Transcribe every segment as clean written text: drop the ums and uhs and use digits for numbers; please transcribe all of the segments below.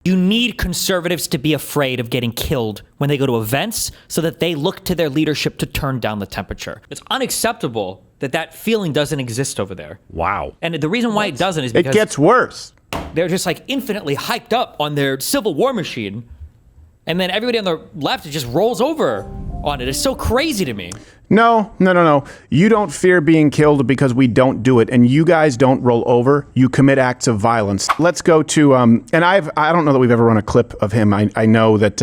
You need conservatives to be afraid of getting killed when they go to events so that they look to their leadership to turn down the temperature. It's unacceptable that that feeling doesn't exist over there. Wow. And the reason why it doesn't is because it gets worse. They're just like infinitely hyped up on their civil war machine. And then everybody on the left just rolls over on it. It's so crazy to me. No. You don't fear being killed because we don't do it, and you guys don't roll over. You commit acts of violence. Let's go to and I don't know that we've ever run a clip of him. I know that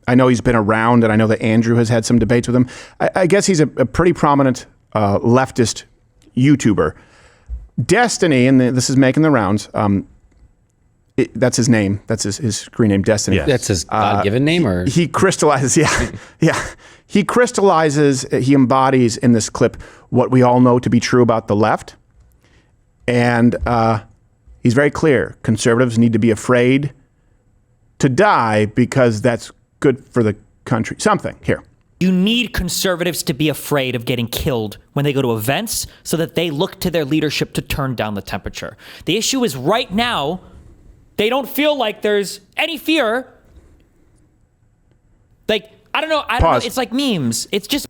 I know he's been around, and I know that Andrew has had some debates with him. I guess he's a pretty prominent leftist YouTuber. Destiny, and this is making the rounds. That's his name. That's his screen name, Destiny. Yes. That's his God-given name, or he crystallizes. Yeah. He crystallizes. He embodies in this clip what we all know to be true about the left, and he's very clear. Conservatives need to be afraid to die because that's good for the country. Something here. You need conservatives to be afraid of getting killed when they go to events so that they look to their leadership to turn down the temperature. The issue is right now, they don't feel like there's any fear. Like, I don't know. It's like memes. It's just.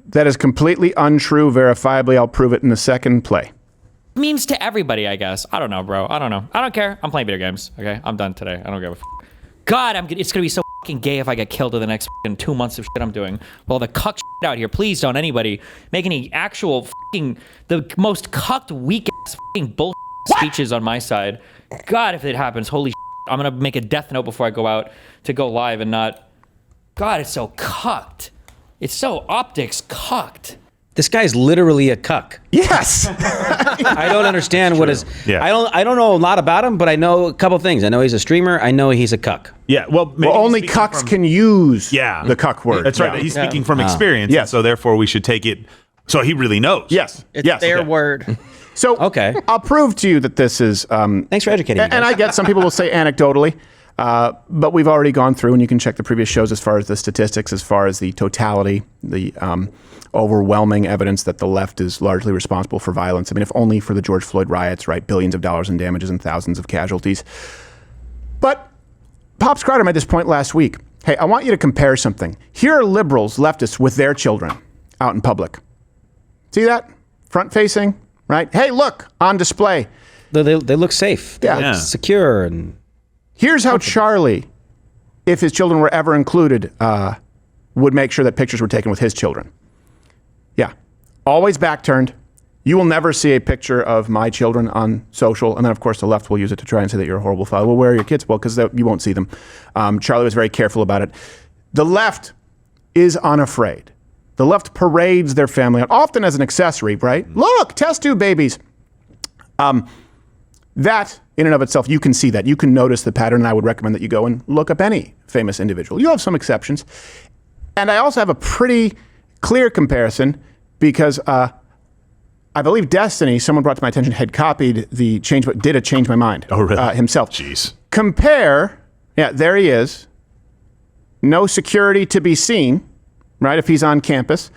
That is completely untrue. Verifiably, I'll prove it in the second play. Memes to everybody, I guess. I don't know, bro. I don't know. I don't care. I'm playing video games. Okay, I'm done today. I don't give a. God, it's gonna be so fucking gay if I get killed in the next 2 months of shit I'm doing. Well, the cuck shit out here. Please don't anybody make any actual the most cucked weak ass bullshit speeches on my side. God, if it happens, holy shit, I'm gonna make a death note before I go out to go live and not. God, it's so cucked. It's so optics cucked. This guy's literally a cuck. Yes. I don't understand what is. Yeah. I don't know a lot about him, but I know a couple things. I know he's a streamer. I know he's a cuck. Yeah. Well, only cucks can use the cuck word. That's right. He's speaking from experience. Yes. So therefore, we should take it. So he really knows. Yes. It's their word. So I'll prove to you that this is. Thanks for educating me. And I get some people will say anecdotally. But we've already gone through, and you can check the previous shows as far as the statistics, as far as the totality, the overwhelming evidence that the left is largely responsible for violence. I mean, if only for the George Floyd riots, right? Billions of dollars in damages and thousands of casualties. But Pops Crowder made this point last week. Hey, I want you to compare something. Here are liberals, leftists, with their children out in public. See that? Front facing, right? Hey, look, on display. They look safe. They look secure and... Here's how Charlie, if his children were ever included, would make sure that pictures were taken with his children. Yeah. Always back turned. You will never see a picture of my children on social. And then, of course, the left will use it to try and say that you're a horrible father. Well, where are your kids? Well, because you won't see them. Charlie was very careful about it. The left is unafraid. The left parades their family out, often as an accessory, right? Look, test tube babies. That, in and of itself, you can see that. You can notice the pattern, and I would recommend that you go and look up any famous individual. You have some exceptions. And I also have a pretty clear comparison because I believe Destiny, someone brought to my attention, had copied the Change My Mind himself. Jeez. Compare, there he is. No security to be seen, right, if he's on campus.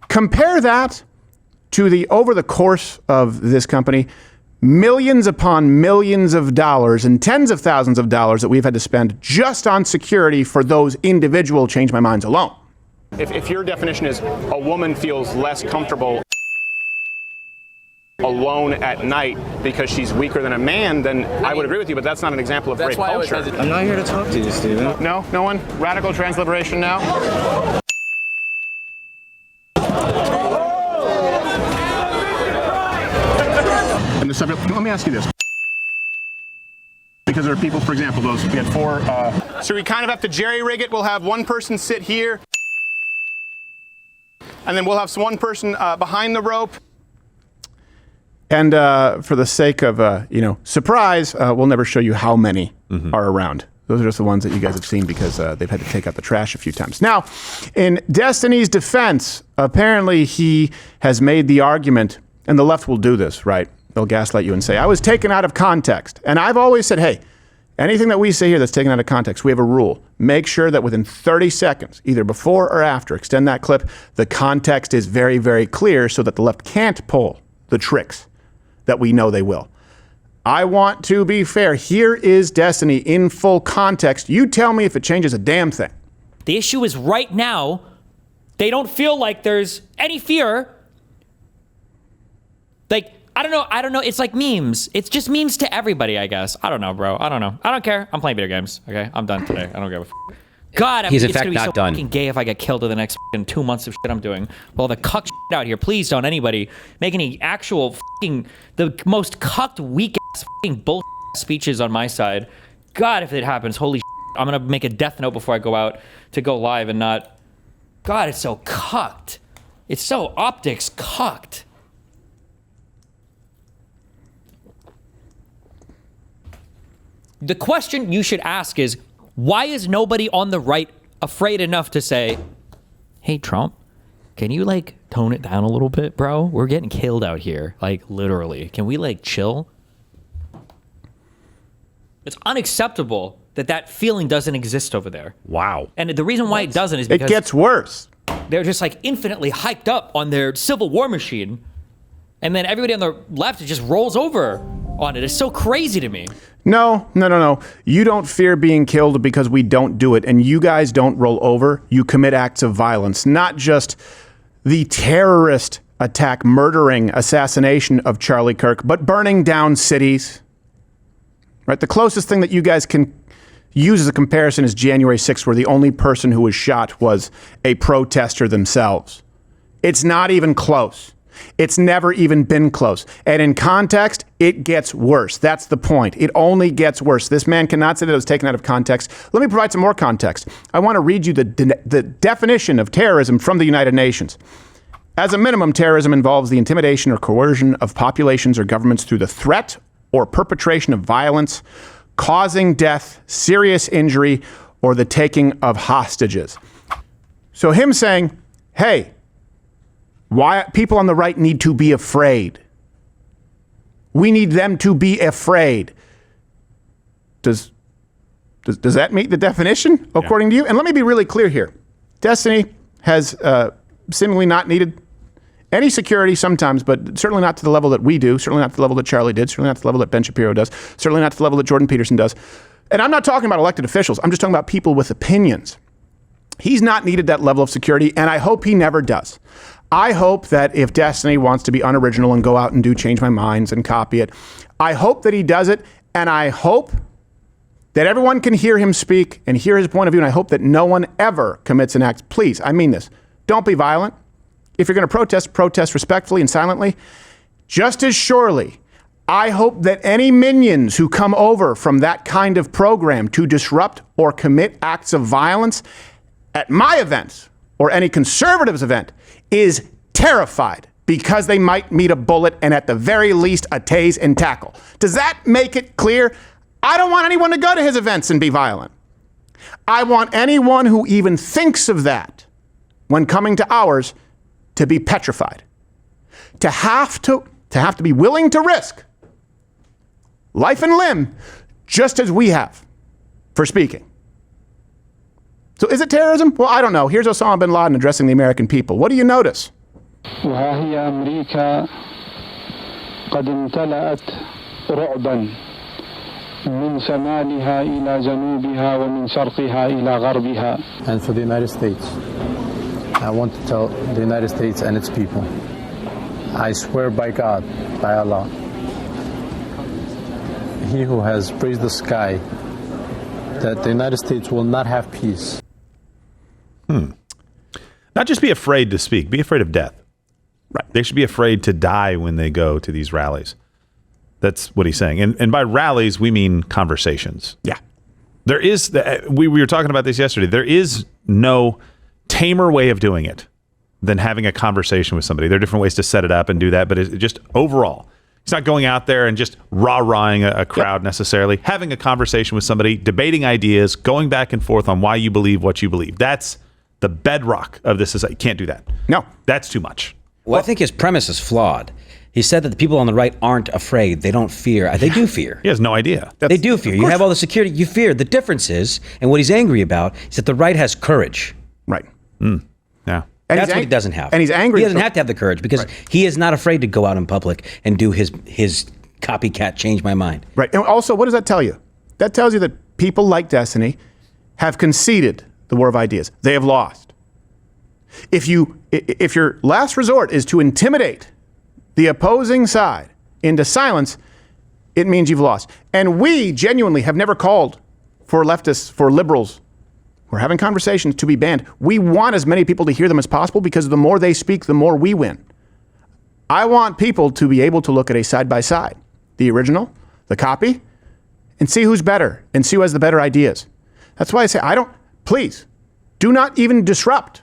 Compare that to over the course of this company, millions upon millions of dollars and tens of thousands of dollars that we've had to spend just on security for those individual Change My Minds alone. If your definition is a woman feels less comfortable alone at night because she's weaker than a man, then I would agree with you, but that's not an example of rape culture. I'm not here to talk to you, Steven. No one? Radical trans liberation now? And the subject, let me ask you this. Because there are people, for example, we had four. So we kind of have to jerry-rig it. We'll have one person sit here, and then we'll have one person behind the rope. And for the sake of, surprise, we'll never show you how many are around. Those are just the ones that you guys have seen because they've had to take out the trash a few times. Now, in Destiny's defense, apparently he has made the argument, and the left will do this, right? They'll gaslight you and say, I was taken out of context. And I've always said, hey, anything that we say here that's taken out of context, we have a rule. Make sure that within 30 seconds, either before or after, extend that clip, the context is very, very clear so that the left can't pull the tricks that we know they will. I want to be fair. Here is Destiny in full context. You tell me if it changes a damn thing. The issue is right now, they don't feel like there's any fear. Like, I don't know. It's like memes. It's just memes to everybody, I guess. I don't know, bro. I don't know. I don't care. I'm playing video games. Okay, I'm done today. I don't give a God, He's in it's fact gonna be not so done. fucking gay if I get killed in the next 2 months of shit I'm doing. Well, the cuck shit out here. Please don't anybody make any actual the most cucked, weak ass bullshit speeches on my side. God, if it happens, holy shit, I'm gonna make a death note before I go out to go live and not. God, it's so cucked. It's so optics cucked. The question you should ask is, why is nobody on the right afraid enough to say, hey, Trump, can you, like, tone it down a little bit, bro? We're getting killed out here, like, literally. Can we, like, chill? It's unacceptable that that feeling doesn't exist over there. Wow. And the reason why it doesn't is It because gets worse. they're just, like, infinitely hyped up on their civil war machine. And then everybody on the left just rolls over on it. It's so crazy to me. No. You don't fear being killed because we don't do it. And you guys don't roll over. You commit acts of violence, not just the terrorist attack, murdering assassination of Charlie Kirk, but burning down cities. Right? The closest thing that you guys can use as a comparison is January 6th, where the only person who was shot was a protester themselves. It's not even close. It's never even been close. And in context, it gets worse. That's the point. It only gets worse. This man cannot say that it was taken out of context. Let me provide some more context. I want to read you the definition of terrorism from the United Nations. As a minimum, terrorism involves the intimidation or coercion of populations or governments through the threat or perpetration of violence, causing death, serious injury, or the taking of hostages. So him saying, hey, why people on the right need to be afraid. We need them to be afraid. Does that meet the definition, according to you? And let me be really clear here. Destiny has seemingly not needed any security sometimes, but certainly not to the level that we do, certainly not to the level that Charlie did, certainly not to the level that Ben Shapiro does, certainly not to the level that Jordan Peterson does. And I'm not talking about elected officials. I'm just talking about people with opinions. He's not needed that level of security, and I hope he never does. I hope that if Destiny wants to be unoriginal and go out and do Change My Minds and copy it, I hope that he does it, and I hope that everyone can hear him speak and hear his point of view, and I hope that no one ever commits an act. Please, I mean this. Don't be violent. If you're going to protest respectfully and silently. Just as surely, I hope that any minions who come over from that kind of program to disrupt or commit acts of violence at my events or any conservatives event is terrified because they might meet a bullet and at the very least a tase and tackle. Does that make it clear? I don't want anyone to go to his events and be violent. I want anyone who even thinks of that when coming to ours to be petrified. To have to be willing to risk life and limb just as we have for speaking. So is it terrorism? Well, I don't know. Here's Osama bin Laden addressing the American people. What do you notice? وها هي أمريكا قد امتلأت رعبا من شمالها إلى جنوبها ومن شرقها إلى غربها. And for the United States, I want to tell the United States and its people, I swear by God, by Allah, He who has praised the sky, that the United States will not have peace. Not just be afraid to speak, be afraid of death. Right. They should be afraid to die when they go to these rallies. That's what he's saying. And by rallies, we mean conversations. Yeah. There is, we were talking about this yesterday, there is no tamer way of doing it than having a conversation with somebody. There are different ways to set it up and do that, but it's just overall, it's not going out there and just rah-rahing a crowd necessarily. Having a conversation with somebody, debating ideas, going back and forth on why you believe what you believe. That's the bedrock of this society. You can't do that. No. That's too much. Well, I think his premise is flawed. He said that the people on the right aren't afraid. They don't fear. They do fear. He has no idea. They do fear. You have all the security. You fear. The difference is, and what he's angry about, is that the right has courage. Right. Yeah. And That's what he doesn't have. And he's angry. He doesn't have to have the courage because he is not afraid to go out in public and do his copycat changed my mind. Right. And also, what does that tell you? That tells you that people like Destiny have conceded the war of ideas. They have lost. If your last resort is to intimidate the opposing side into silence, it means you've lost. And we genuinely have never called for leftists, for liberals. We're having conversations to be banned. We want as many people to hear them as possible because the more they speak, the more we win. I want people to be able to look at a side-by-side, the original, the copy, and see who's better and see who has the better ideas. That's why I say, please, do not even disrupt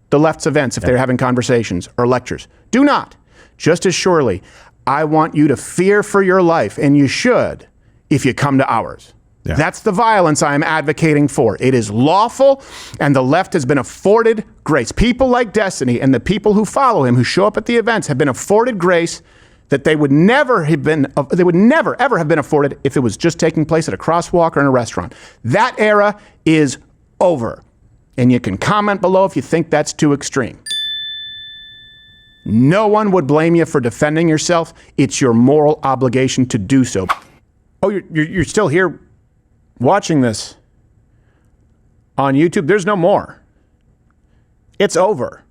the left's events if they're having conversations or lectures. Do not. Just as surely, I want you to fear for your life, and you should, if you come to ours. Yeah. That's the violence I'm advocating for. It is lawful, and the left has been afforded grace. People like Destiny and the people who follow him, who show up at the events, have been afforded grace that they would never ever have been afforded if it was just taking place at a crosswalk or in a restaurant. That era is over. And you can comment below if you think that's too extreme. No one would blame you for defending yourself. It's your moral obligation to do so. Oh, you're still here watching this on YouTube? There's no more. It's over.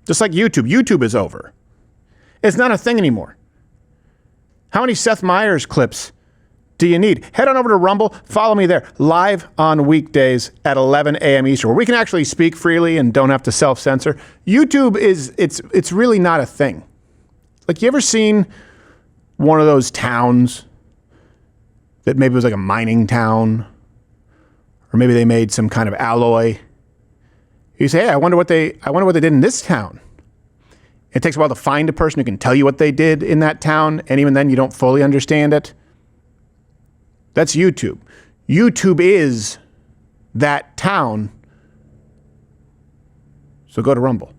Just like YouTube. YouTube is over. It's not a thing anymore. How many Seth Meyers clips do you need? Head on over to Rumble. Follow me there. Live on weekdays at 11 a.m. Eastern, where we can actually speak freely and don't have to self-censor. YouTube it's really not a thing. Like, you ever seen one of those towns that maybe was like a mining town, or maybe they made some kind of alloy? You say, hey, I wonder what they did in this town. It takes a while to find a person who can tell you what they did in that town, and even then you don't fully understand it. That's YouTube. YouTube is that town. So go to Rumble.